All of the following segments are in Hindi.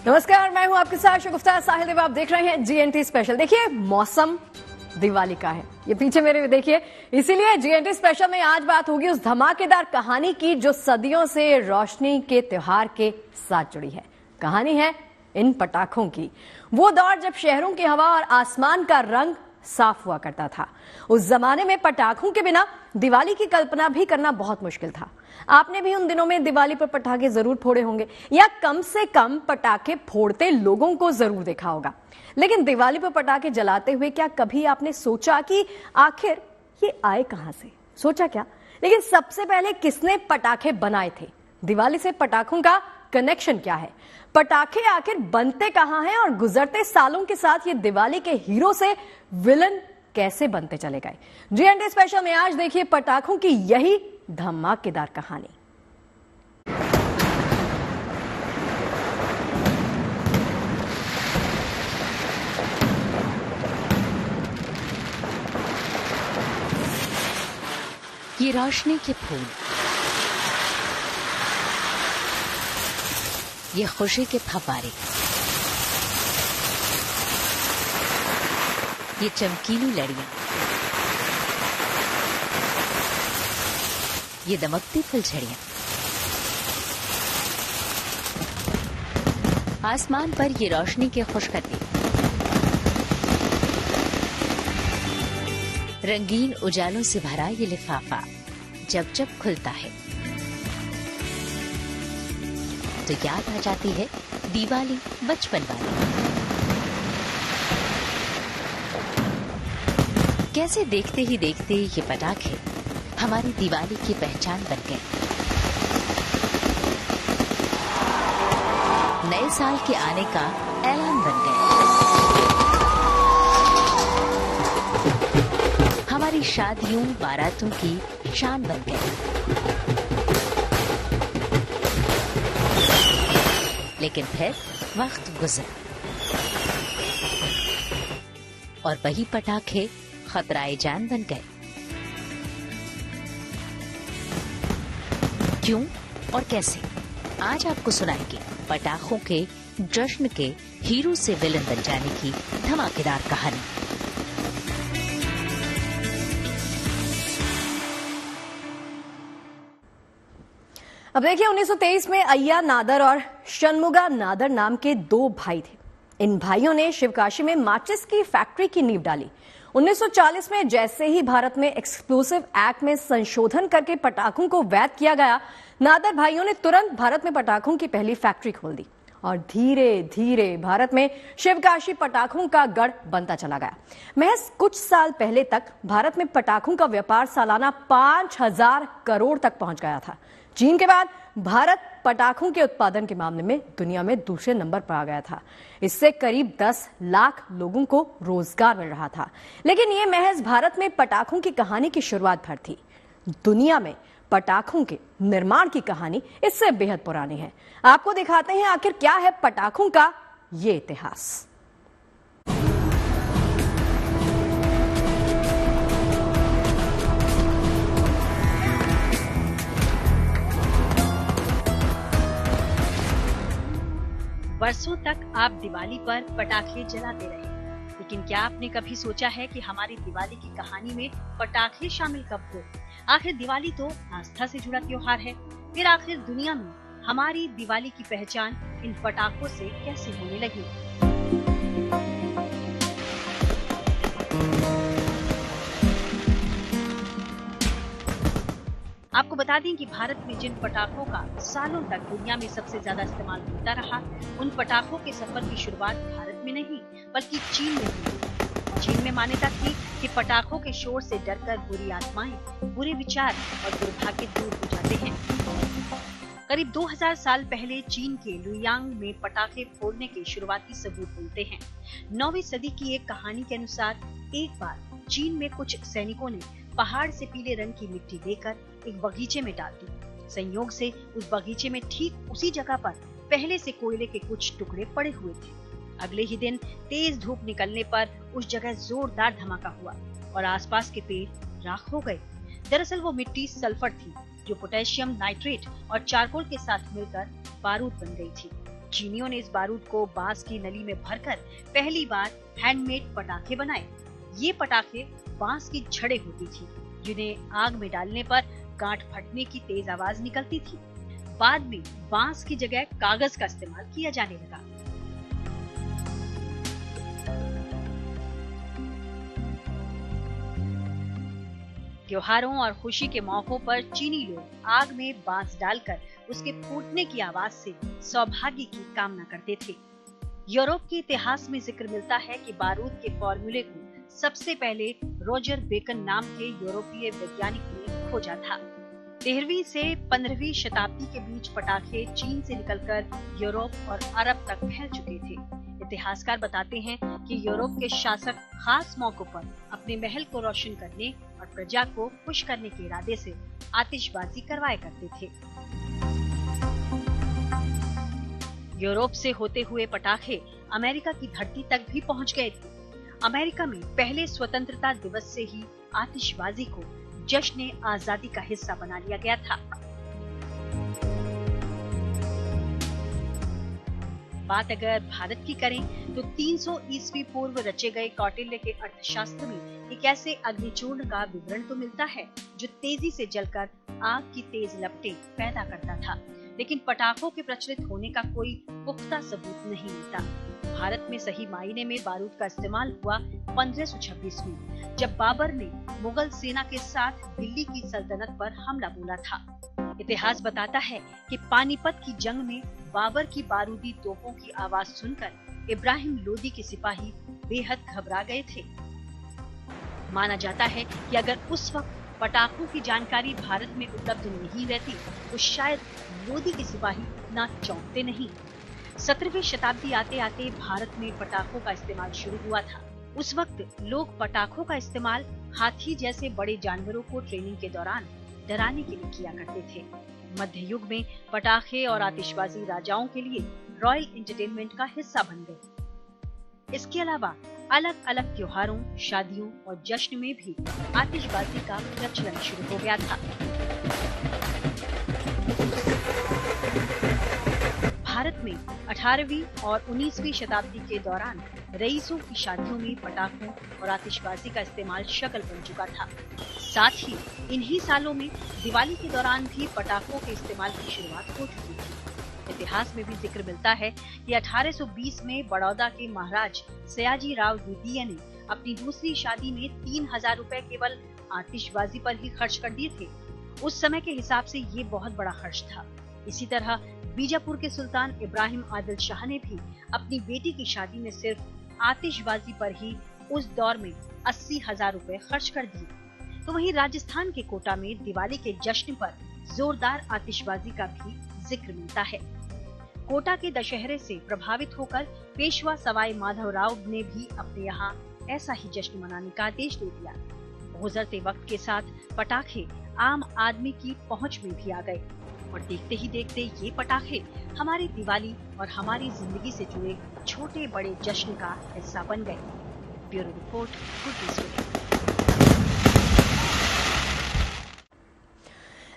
नमस्कार, मैं हूं आपके साथ शगुफ्ता साहिल देव। आप देख रहे हैं जीएनटी स्पेशल। देखिए, मौसम दिवाली का है, ये पीछे मेरे देखिए, इसीलिए जीएनटी स्पेशल में आज बात होगी उस धमाकेदार कहानी की जो सदियों से रोशनी के त्योहार के साथ जुड़ी है। कहानी है इन पटाखों की। वो दौर जब शहरों की हवा और आसमान का रंग साफ हुआ करता था। उस जमाने में पटाखों के बिना दिवाली की कल्पना भी करना बहुत मुश्किल था। आपने भी उन दिनों में दिवाली पर पटाखे जरूर फोड़े होंगे या कम से कम पटाखे फोड़ते लोगों को जरूर देखा होगा। लेकिन दिवाली पर पटाखे जलाते हुए क्या कभी आपने सोचा कि आखिर ये आए कहां से? सोचा क्या? लेकिन सबसे पहले किसने पटाखे बनाए थे? दिवाली से पटाखों का कनेक्शन क्या है? पटाखे आखिर बनते कहां हैं और गुजरते सालों के साथ ये दिवाली के हीरो से विलन कैसे बनते चले गए? जीएनटी स्पेशल में आज देखिए पटाखों की यही धमाकेदार कहानी। ये रोशनी के फूल, ये खुशी के फव्वारे, ये चमकीली लड़ियां, ये दमकती फुलझड़ियां, आसमान पर ये रोशनी के खुशखती, रंगीन उजालों से भरा ये लिफाफा जब जब खुलता है तो याद आ जाती है दिवाली बचपन वाली। कैसे देखते ही देखते ये पटाखे हमारी दिवाली की पहचान बन गए। नए साल के आने का ऐलान बन गए। हमारी शादियों बारातों की शान बन गए। लेकिन फिर वक्त गुजरा और वही पटाखे खतराए जान बन गए। क्यों और कैसे? आज आपको सुनाएंगे पटाखों के जश्न के हीरो से विलन बन जाने की धमाकेदार कहानी। अब देखिए, 1923 में अय्या नादर और शनमुगा नादर नाम के दो भाई थे। इन भाइयों ने शिवकाशी में माचिस की फैक्ट्री की नींव डाली। 1940 में जैसे ही भारत में एक्सप्लोसिव एक्ट में संशोधन करके पटाखों को वैध किया गया, नादर भाइयों ने तुरंत भारत में पटाखों की पहली फैक्ट्री खोल दी और धीरे धीरे भारत में शिवकाशी पटाखों का गढ़ बनता चला गया। महज कुछ साल पहले तक भारत में पटाखों का व्यापार सालाना 5000 करोड़ तक पहुंच गया था। चीन के बाद भारत पटाखों के उत्पादन के मामले में दुनिया में दूसरे नंबर पर आ गया था। इससे करीब 10 लाख लोगों को रोजगार मिल रहा था। लेकिन ये महज भारत में पटाखों की कहानी की शुरुआत भर थी। दुनिया में पटाखों के निर्माण की कहानी इससे बेहद पुरानी है। आपको दिखाते हैं आखिर क्या है पटाखों का ये इतिहास। वर्षों तक आप दिवाली पर पटाखे जलाते रहे, लेकिन क्या आपने कभी सोचा है कि हमारी दिवाली की कहानी में पटाखे शामिल कब हुए? आखिर दिवाली तो आस्था से जुड़ा त्योहार है, फिर आखिर दुनिया में हमारी दिवाली की पहचान इन पटाखों से कैसे होने लगी? आपको बता दें कि भारत में जिन पटाखों का सालों तक दुनिया में सबसे ज्यादा इस्तेमाल होता रहा, उन पटाखों के सफर की शुरुआत भारत में नहीं बल्कि चीन में हुई। चीन में मान्यता थी कि पटाखों के शोर से डरकर बुरी आत्माएं, बुरे विचार और दुर्भाग्य दूर हो जाते हैं। करीब 2000 साल पहले चीन के लुयांग में पटाखे फोड़ने के शुरुआती सबूत मिलते हैं। 9वीं सदी की एक कहानी के अनुसार एक बार चीन में कुछ सैनिकों ने पहाड़ से पीले रंग की मिट्टी लेकर एक बगीचे में डाल दी। संयोग से उस बगीचे में ठीक उसी जगह पर पहले से कोयले के कुछ टुकड़े पड़े हुए थे। अगले ही दिन तेज धूप निकलने पर उस जगह जोरदार धमाका हुआ और आसपास के पेड़ राख हो गए। दरअसल वो मिट्टी सल्फर थी जो पोटेशियम नाइट्रेट और चारकोल के साथ मिलकर बारूद बन गई थी। चीनियों ने इस बारूद को बांस की नली में भरकर पहली बार हैंडमेड पटाखे बनाए। ये पटाखे बांस की छड़ें होती थी, जिन्हें आग में डालने पर गांठ फटने की तेज आवाज निकलती थी। बाद में बांस की जगह कागज का इस्तेमाल किया जाने लगा। त्योहारों और खुशी के मौकों पर चीनी लोग आग में बांस डालकर उसके फूटने की आवाज से सौभाग्य की कामना करते थे। यूरोप के इतिहास में जिक्र मिलता है कि बारूद के फॉर्मूले को सबसे पहले रॉजर बेकन नाम के यूरोपीय वैज्ञानिक ने खोजा था। 13वीं से 15वीं शताब्दी के बीच पटाखे चीन से निकलकर यूरोप और अरब तक फैल चुके थे। इतिहासकार बताते हैं कि यूरोप के शासक खास मौकों पर अपने महल को रोशन करने और प्रजा को खुश करने के इरादे से आतिशबाजी करवाया करते थे। यूरोप से होते हुए पटाखे अमेरिका की धरती तक भी पहुंच गए थे। अमेरिका में पहले स्वतंत्रता दिवस से ही आतिशबाजी को जश्न आजादी का हिस्सा बना लिया गया था। बात अगर भारत की करें तो 300 ईस्वी पूर्व रचे गए कौटिल्य के अर्थशास्त्र में एक ऐसे अग्निचूर्ण का विवरण तो मिलता है जो तेजी से जलकर आग की तेज लपटें पैदा करता था, लेकिन पटाखों के प्रचलित होने का कोई पुख्ता सबूत नहीं मिलता। भारत में सही मायने में बारूद का इस्तेमाल हुआ 1526 में, जब बाबर ने मुगल सेना के साथ दिल्ली की सल्तनत पर हमला बोला था। इतिहास बताता है कि पानीपत की जंग में बाबर की बारूदी तोपों की आवाज सुनकर इब्राहिम लोदी के सिपाही बेहद घबरा गए थे। माना जाता है कि अगर उस वक्त पटाखों की जानकारी भारत में उपलब्ध नहीं रहती तो शायद लोदी के सिपाही ना चौंकते नहीं। 17वीं शताब्दी आते आते भारत में पटाखों का इस्तेमाल शुरू हुआ था। उस वक्त लोग पटाखों का इस्तेमाल हाथी जैसे बड़े जानवरों को ट्रेनिंग के दौरान डराने के लिए किया करते थे। मध्य युग में पटाखे और आतिशबाजी राजाओं के लिए रॉयल एंटरटेनमेंट का हिस्सा बन गए। इसके अलावा अलग अलग त्योहारों, शादियों और जश्न में भी आतिशबाजी का प्रचलन शुरू हो गया था। भारत में 18वीं और 19वीं शताब्दी के दौरान रईसों की शादियों में पटाखों और आतिशबाजी का इस्तेमाल शक्ल बन चुका था। साथ ही इन्हीं सालों में दिवाली के दौरान भी पटाखों के इस्तेमाल की शुरुआत हो चुकी थी। इतिहास में भी जिक्र मिलता है कि 1820 में बड़ौदा के महाराज सयाजी राव द्वितीय ने अपनी दूसरी शादी में 3000 रुपए केवल आतिशबाजी पर ही खर्च कर दिए थे। उस समय के हिसाब से ये बहुत बड़ा खर्च था। इसी तरह बीजापुर के सुल्तान इब्राहिम आदिल शाह ने भी अपनी बेटी की शादी में सिर्फ आतिशबाजी पर ही उस दौर में 80,000 रुपए खर्च कर दिए। तो वहीं राजस्थान के कोटा में दिवाली के जश्न पर जोरदार आतिशबाजी का भी जिक्र मिलता है। कोटा के दशहरे से प्रभावित होकर पेशवा सवाई माधवराव ने भी अपने यहाँ ऐसा ही जश्न मनाने का आदेश दे दिया। गुजरते वक्त के साथ पटाखे आम आदमी की पहुंच में भी आ गए और देखते ही देखते ये पटाखे हमारी दिवाली और हमारी जिंदगी से जुड़े छोटे बड़े जश्न का हिस्सा बन गए। Bureau report, good news today.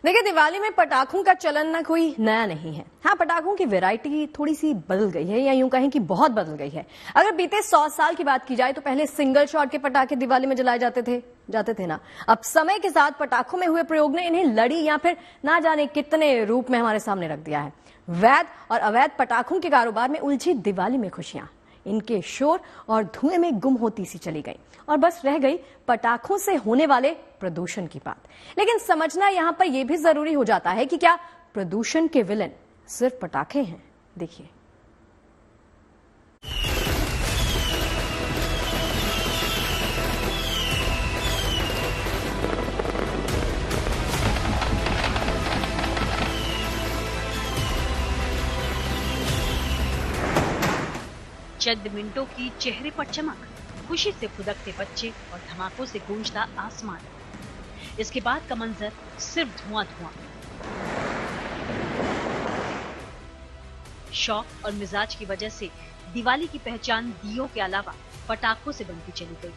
देखिए, दिवाली में पटाखों का चलन ना कोई नया नहीं है। हाँ, पटाखों की वैरायटी थोड़ी सी बदल गई है, या यूं कहें कि बहुत बदल गई है। अगर बीते 100 साल की बात की जाए तो पहले सिंगल शॉट के पटाखे दिवाली में जलाए जाते थे ना। अब समय के साथ पटाखों में हुए प्रयोग ने इन्हें लड़ी या फिर ना जाने कितने रूप में हमारे सामने रख दिया है। वैध और अवैध पटाखों के कारोबार में उलझी दिवाली में खुशियां इनके शोर और धुएं में गुम होती सी चली गई और बस रह गई पटाखों से होने वाले प्रदूषण की बात। लेकिन समझना यहां पर यह भी जरूरी हो जाता है कि क्या प्रदूषण के विलेन सिर्फ पटाखे हैं। देखिए, चंद मिनटों की चेहरे पर चमक, खुशी से फुदकते बच्चे और धमाकों से गूंजता आसमान। इसके बाद का मंजर सिर्फ धुआं धुआं। शौक और मिजाज की वजह से दिवाली की पहचान दियों के अलावा पटाखों से बनती चली गई।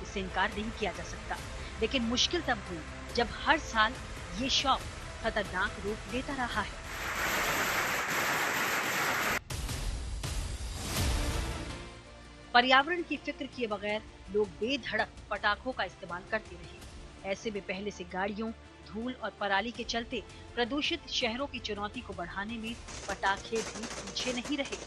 इससे इनकार नहीं किया जा सकता, लेकिन मुश्किल तब हुई जब हर साल ये शौक खतरनाक रूप लेता रहा है। पर्यावरण की फिक्र किए बगैर लोग बेधड़क पटाखों का इस्तेमाल करते रहे। ऐसे में पहले से गाड़ियों, धूल और पराली के चलते प्रदूषित शहरों की चुनौती को बढ़ाने में पटाखे भी पीछे नहीं रहे।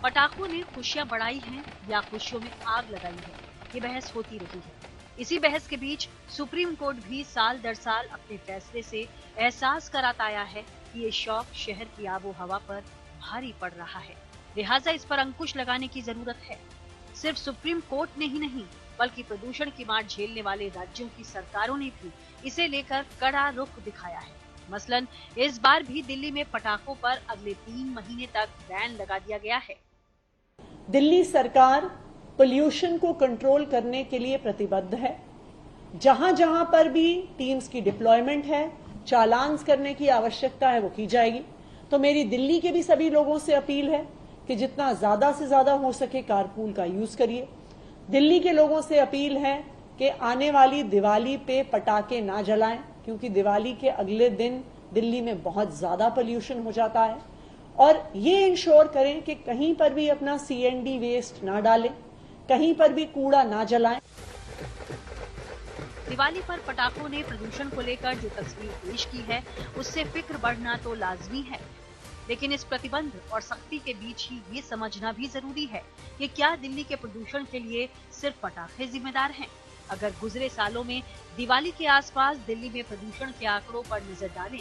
पटाखों ने खुशियां बढ़ाई हैं या खुशियों में आग लगाई है, ये बहस होती रही है। इसी बहस के बीच सुप्रीम कोर्ट भी साल दर साल अपने फैसले से एहसास कराता आया है कि ये शौक शहर की आबो हवा पर भारी पड़ रहा है, लिहाजा इस पर अंकुश लगाने की जरूरत है। सिर्फ सुप्रीम कोर्ट ने ही नहीं बल्कि प्रदूषण की मार झेलने वाले राज्यों की सरकारों ने भी इसे लेकर कड़ा रुख दिखाया है। मसलन इस बार भी दिल्ली में पटाखों पर अगले 3 महीने तक बैन लगा दिया गया है। दिल्ली सरकार पोल्यूशन को कंट्रोल करने के लिए प्रतिबद्ध है। जहां जहां पर भी टीम्स की डिप्लॉयमेंट है, चालान करने की आवश्यकता है, वो की जाएगी। तो मेरी दिल्ली के भी सभी लोगों से अपील है कि जितना ज्यादा से ज्यादा हो सके कारपूल का यूज करिए। दिल्ली के लोगों से अपील है कि आने वाली दिवाली पे पटाखे ना जलाएं, क्योंकि दिवाली के अगले दिन दिल्ली में बहुत ज्यादा पोल्यूशन हो जाता है। और ये इंश्योर करें कि कहीं पर भी अपना CND वेस्ट ना डालें, कहीं पर भी कूड़ा ना जलाएं। दिवाली पर पटाखों ने प्रदूषण को लेकर जो तस्वीर पेश की है, उससे फिक्र बढ़ना तो लाजमी है, लेकिन इस प्रतिबंध और सख्ती के बीच ही ये समझना भी जरूरी है कि क्या दिल्ली के प्रदूषण के लिए सिर्फ पटाखे जिम्मेदार हैं। अगर गुजरे सालों में दिवाली के आसपास दिल्ली में प्रदूषण के आंकड़ों पर नजर डालें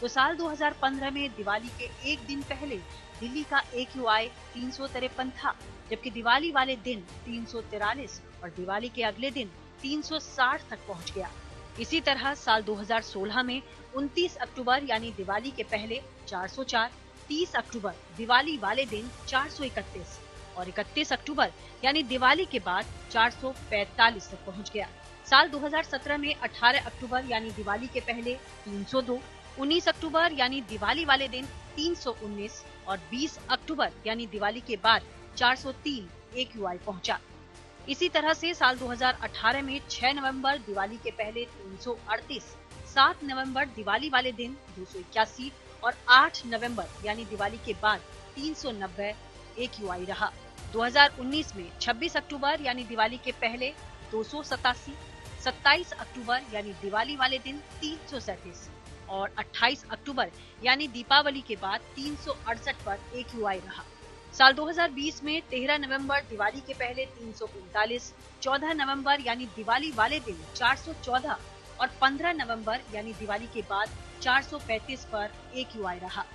तो साल 2015 में दिवाली के एक दिन पहले दिल्ली का AQI 353 था, जबकि दिवाली वाले दिन 343 और दिवाली के अगले दिन 360 तक पहुंच गया। इसी तरह साल 2016 में 29 अक्टूबर यानी दिवाली के पहले 404, 30 अक्टूबर दिवाली वाले दिन 431 और 31 अक्टूबर यानी दिवाली के बाद 445 तक पहुंच गया। साल 2017 में 18 अक्टूबर यानी दिवाली के पहले 302, 19 अक्टूबर यानी दिवाली वाले दिन 319 और 20 अक्टूबर यानी दिवाली के बाद 403 AQI पहुंचा। इसी तरह से साल 2018 में 6 नवंबर दिवाली के पहले 338, 7 नवंबर दिवाली वाले दिन 281 और 8 नवंबर यानी दिवाली के बाद 390 AQI रहा। 2019 में 26 अक्टूबर यानी दिवाली के पहले 287, 27 अक्टूबर यानी दिवाली वाले दिन 337 और 28 अक्टूबर यानी दीपावली के बाद 368 पर AQI रहा। साल 2020 में 13 नवंबर दिवाली के पहले 345, 14 नवंबर यानी दिवाली वाले दिन 414 और 15 नवंबर यानी दिवाली के बाद 435 पर AQI रहा।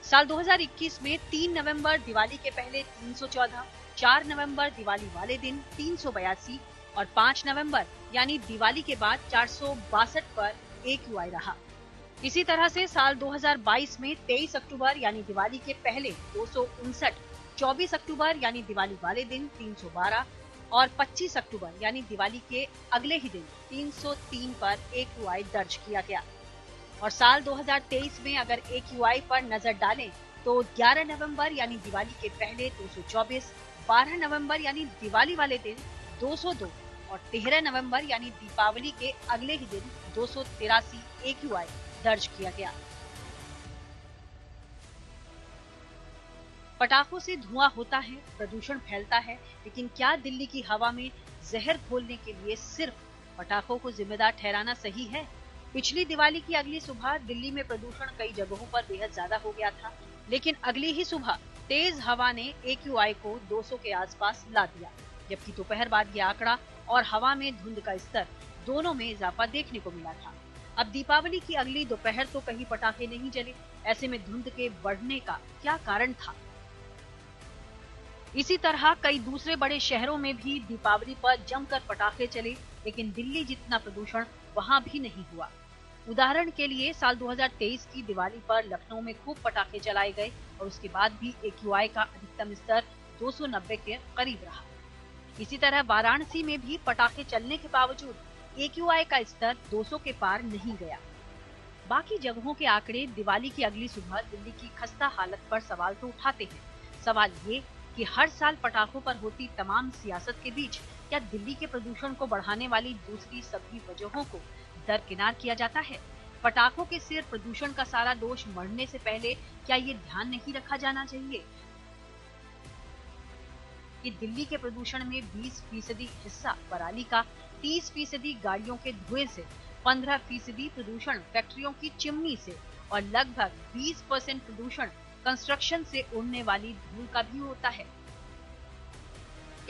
साल 2021 में 3 नवंबर दिवाली के पहले 314, 4 नवंबर दिवाली वाले दिन 382 और 5 नवंबर यानी दिवाली के बाद 462 पर AQI रहा। इसी तरह से साल 2022 में 23 अक्टूबर यानी दिवाली के पहले 259, 24 अक्टूबर यानी दिवाली वाले दिन 312 और 25 अक्टूबर यानी दिवाली के अगले ही दिन 303 पर AQI दर्ज किया गया। और साल 2023 में अगर AQI पर नजर डालें तो 11 नवंबर यानी दिवाली के पहले 224, 12 नवंबर यानी दिवाली वाले दिन 202 और 13 नवंबर यानी दीपावली के अगले ही दिन 283 AQI दर्ज किया गया। पटाखों से धुआं होता है, प्रदूषण फैलता है, लेकिन क्या दिल्ली की हवा में जहर घोलने के लिए सिर्फ पटाखों को जिम्मेदार ठहराना सही है? पिछली दिवाली की अगली सुबह दिल्ली में प्रदूषण कई जगहों पर बेहद ज्यादा हो गया था, लेकिन अगली ही सुबह तेज हवा ने AQI को 200 के आसपास ला दिया, जबकि दोपहर बाद ये आंकड़ा और हवा में धुंध का स्तर दोनों में इजाफा देखने को मिला था। अब दीपावली की अगली दोपहर तो कहीं पटाखे नहीं जले, ऐसे में धुंध के बढ़ने का क्या कारण था? इसी तरह कई दूसरे बड़े शहरों में भी दीपावली पर जमकर पटाखे चले, लेकिन दिल्ली जितना प्रदूषण वहां भी नहीं हुआ। उदाहरण के लिए साल 2023 की दिवाली पर लखनऊ में खूब पटाखे चलाए गए और उसके बाद भी AQI का अधिकतम स्तर 290 के करीब रहा। इसी तरह वाराणसी में भी पटाखे चलने के बावजूद AQI का स्तर 200 के पार नहीं गया। बाकी जगहों के आंकड़े दिवाली की अगली सुबह दिल्ली की खस्ता हालत पर सवाल तो उठाते हैं। सवाल ये कि हर साल पटाखों पर होती तमाम सियासत के बीच क्या दिल्ली के प्रदूषण को बढ़ाने वाली दूसरी सभी वजहों को दरकिनार किया जाता है? पटाखों के सिर प्रदूषण का सारा दोष मढ़ने से पहले क्या ये ध्यान नहीं रखा जाना चाहिए कि दिल्ली के प्रदूषण में 20% हिस्सा पराली का, 30% गाड़ियों के धुएं से, 15% प्रदूषण फैक्ट्रियों की चिमनी से और लगभग 20% प्रदूषण कंस्ट्रक्शन से उड़ने वाली धूल का भी होता है।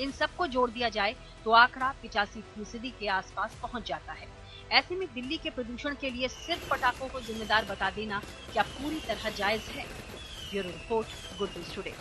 इन सबको जोड़ दिया जाए तो आंकड़ा 85% के आसपास पहुंच जाता है। ऐसे में दिल्ली के प्रदूषण के लिए सिर्फ पटाखों को जिम्मेदार बता देना क्या पूरी तरह जायज है? Bureau report, good news today.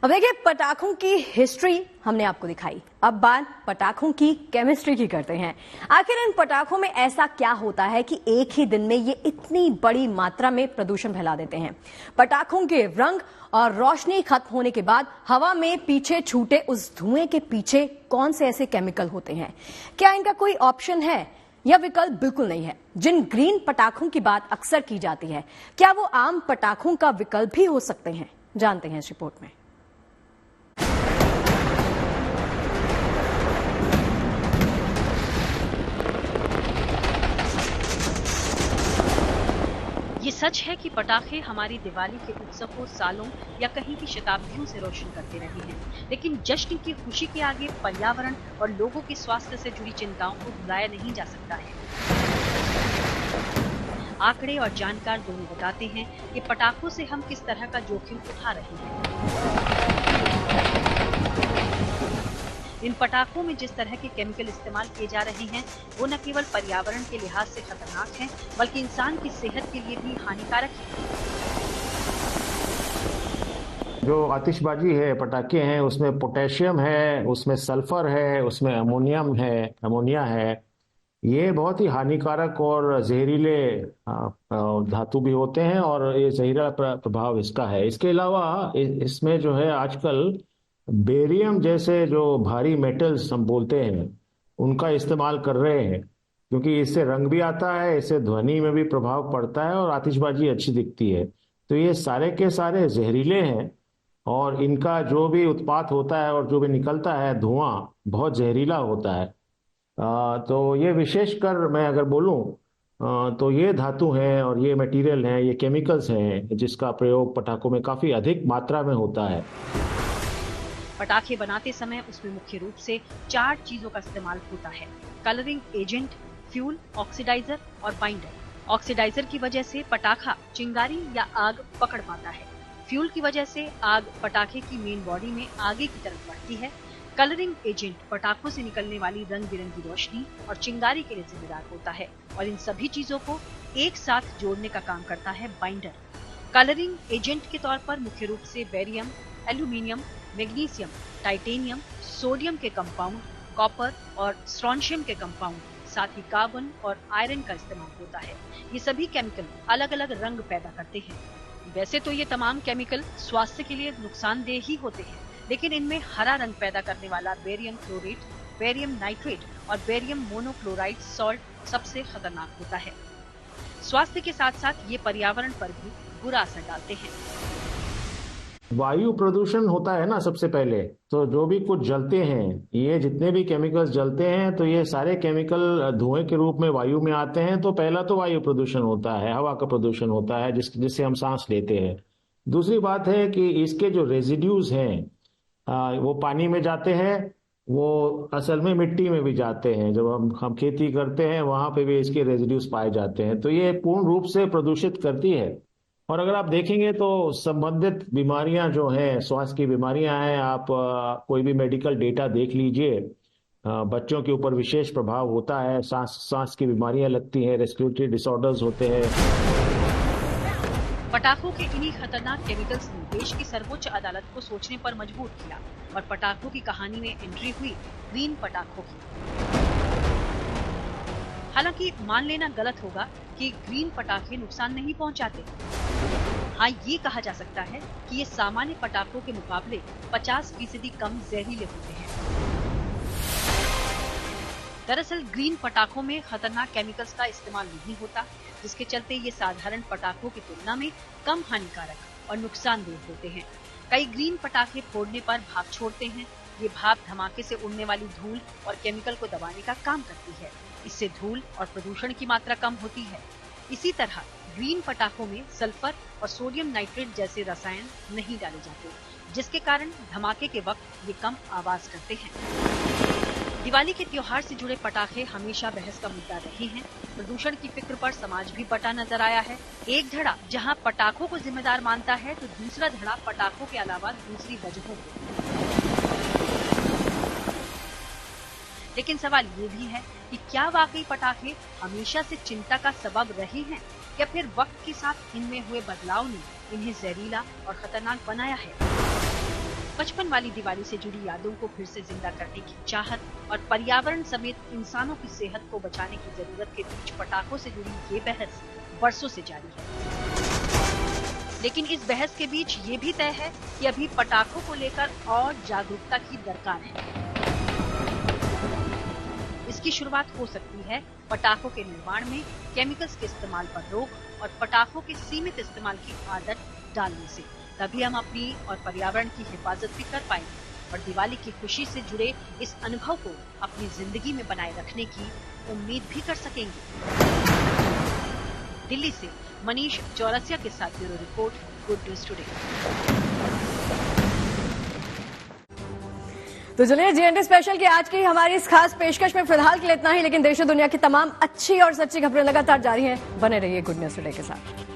अब देखिए, पटाखों की हिस्ट्री हमने आपको दिखाई, अब बात पटाखों की केमिस्ट्री की करते हैं। आखिर इन पटाखों में ऐसा क्या होता है कि एक ही दिन में ये इतनी बड़ी मात्रा में प्रदूषण फैला देते हैं? पटाखों के रंग और रोशनी खत्म होने के बाद हवा में पीछे छूटे उस धुएं के पीछे कौन से ऐसे केमिकल होते हैं? क्या इनका कोई ऑप्शन है या विकल्प बिल्कुल नहीं है? जिन ग्रीन पटाखों की बात अक्सर की जाती है, क्या वो आम पटाखों का विकल्प भी हो सकते हैं? जानते हैं इस रिपोर्ट में। ये सच है कि पटाखे हमारी दिवाली के उत्सव को सालों या कहीं की शताब्दियों से रोशन करते रहे हैं, लेकिन जश्न की खुशी के आगे पर्यावरण और लोगों के स्वास्थ्य से जुड़ी चिंताओं को भुलाया नहीं जा सकता है। आंकड़े और जानकार दोनों बताते हैं कि पटाखों से हम किस तरह का जोखिम उठा रहे हैं। इन पटाखों में जिस तरह के केमिकल इस्तेमाल किए जा रहे हैं वो न केवल पर्यावरण के लिहाज से खतरनाक हैं, बल्कि इंसान की सेहत के लिए भी हानिकारक है। जो आतिशबाजी है, पटाखे हैं, उसमें पोटेशियम है, उसमें सल्फर है, उसमें अमोनिया है। ये बहुत ही हानिकारक और जहरीले धातु भी होते हैं और ये जहरीला प्रभाव इसका है। इसके अलावा इसमें जो है आजकल बेरियम जैसे जो भारी मेटल्स हम बोलते हैं उनका इस्तेमाल कर रहे हैं, क्योंकि इससे रंग भी आता है, इससे ध्वनि में भी प्रभाव पड़ता है और आतिशबाजी अच्छी दिखती है। तो ये सारे के सारे जहरीले हैं और इनका जो भी उत्पात होता है और जो भी निकलता है धुआं बहुत जहरीला होता है। तो ये विशेषकर मैं अगर बोलूं तो ये धातु हैं और ये मटेरियल हैं, ये केमिकल्स हैं जिसका प्रयोग पटाखों में काफी अधिक मात्रा में होता है। पटाखे बनाते समय उसमें मुख्य रूप से 4 चीजों का इस्तेमाल होता है: कलरिंग एजेंट, फ्यूल, ऑक्सीडाइजर और बाइंडर। ऑक्सीडाइजर की वजह से पटाखा चिंगारी या आग पकड़ पाता है। फ्यूल की वजह से आग पटाखे की मेन बॉडी में आगे की तरफ बढ़ती है। कलरिंग एजेंट पटाखों से निकलने वाली रंग बिरंगी रोशनी और चिंगारी के लिए जिम्मेदार होता है और इन सभी चीजों को एक साथ जोड़ने का काम करता है बाइंडर। कलरिंग एजेंट के तौर पर मुख्य रूप से barium, aluminium, magnesium, titanium, sodium के कंपाउंड, कॉपर और स्ट्रोंशियम के कंपाउंड, साथ ही कार्बन और आयरन का इस्तेमाल होता है। ये सभी केमिकल अलग अलग रंग पैदा करते हैं। वैसे तो ये तमाम केमिकल स्वास्थ्य के लिए नुकसानदेह ही होते हैं, लेकिन इनमें हरा रंग पैदा करने वाला बेरियम क्लोरेट, बेरियम नाइट्रेट और बेरियम मोनोक्लोराइड सॉल्ट सबसे खतरनाक होता है। स्वास्थ्य के साथ साथ ये पर्यावरण पर भी बुरा असर डालते हैं। वायु प्रदूषण होता है ना, सबसे पहले तो जो भी कुछ जलते हैं, ये जितने भी केमिकल्स जलते हैं तो ये सारे केमिकल धुएं के रूप में वायु में आते हैं। तो पहला तो वायु प्रदूषण होता है, हवा का प्रदूषण होता है जिससे हम सांस लेते हैं। दूसरी बात है कि इसके जो रेजिड्यूज हैं वो पानी में जाते हैं, वो असल में मिट्टी में भी जाते हैं। जब हम खेती करते हैं वहां पे भी इसके रेजिड्यूज पाए जाते हैं, तो ये पूर्ण रूप से प्रदूषित करती है। और अगर आप देखेंगे तो संबंधित बीमारियां जो हैं, स्वास्थ्य की बीमारियां हैं, आप कोई भी मेडिकल डेटा देख लीजिए, बच्चों के ऊपर विशेष प्रभाव होता है, सांस की बीमारियां लगती हैं, रेस्पिरेटरी डिसऑर्डर्स होते हैं। पटाखों के इन्हीं खतरनाक केमिकल्स ने देश की सर्वोच्च अदालत को सोचने पर मजबूर किया और पटाखों की कहानी में एंट्री हुई ग्रीन पटाखों की। हालांकि मान लेना गलत होगा कि ग्रीन पटाखे नुकसान नहीं पहुंचाते। हाँ, ये कहा जा सकता है कि ये सामान्य पटाखों के मुकाबले 50% कम जहरीले होते हैं। दरअसल ग्रीन पटाखों में खतरनाक केमिकल्स का इस्तेमाल नहीं होता, जिसके चलते ये साधारण पटाखों की तुलना में कम हानिकारक और नुकसानदेह होते हैं। कई ग्रीन पटाखे फोड़ने पर भाप छोड़ते हैं। ये भाप धमाके से उड़ने वाली धूल और केमिकल को दबाने का काम करती है। इससे धूल और प्रदूषण की मात्रा कम होती है। इसी तरह ग्रीन पटाखों में सल्फर और सोडियम नाइट्रेट जैसे रसायन नहीं डाले जाते, जिसके कारण धमाके के वक्त ये कम आवाज करते हैं। दिवाली के त्योहार से जुड़े पटाखे हमेशा बहस का मुद्दा रहे हैं। प्रदूषण की फिक्र पर समाज भी बटा नजर आया है। एक धड़ा जहां पटाखों को जिम्मेदार मानता है, तो दूसरा धड़ा पटाखों के अलावा दूसरी वजहों को। लेकिन सवाल ये भी है कि क्या वाकई पटाखे हमेशा से चिंता का सबब रहे हैं, या फिर वक्त के साथ इनमें हुए बदलाव ने इन्हें जहरीला और खतरनाक बनाया है। बचपन वाली दिवाली से जुड़ी यादों को फिर से जिंदा करने की चाहत और पर्यावरण समेत इंसानों की सेहत को बचाने की जरूरत के बीच पटाखों से जुड़ी ये बहस बरसों से जारी है। लेकिन इस बहस के बीच ये भी तय है कि अभी पटाखों को लेकर और जागरूकता की दरकार है। इसकी शुरुआत हो सकती है पटाखों के निर्माण में केमिकल्स के इस्तेमाल पर रोक और पटाखों के सीमित इस्तेमाल की आदत डालने से। तभी हम अपनी और पर्यावरण की हिफाजत भी कर पाएंगे और दिवाली की खुशी से जुड़े इस अनुभव को अपनी जिंदगी में बनाए रखने की उम्मीद भी कर सकेंगे। दिल्ली से मनीष चौरसिया के साथ bureau report, good news today. तो चलिए जीएनटी स्पेशल की आज की हमारी इस खास पेशकश में फिलहाल के लिए इतना ही, लेकिन देश और दुनिया की तमाम अच्छी और सच्ची खबरें लगातार जारी हैं। बने रहिए गुड न्यूज टुडे के साथ।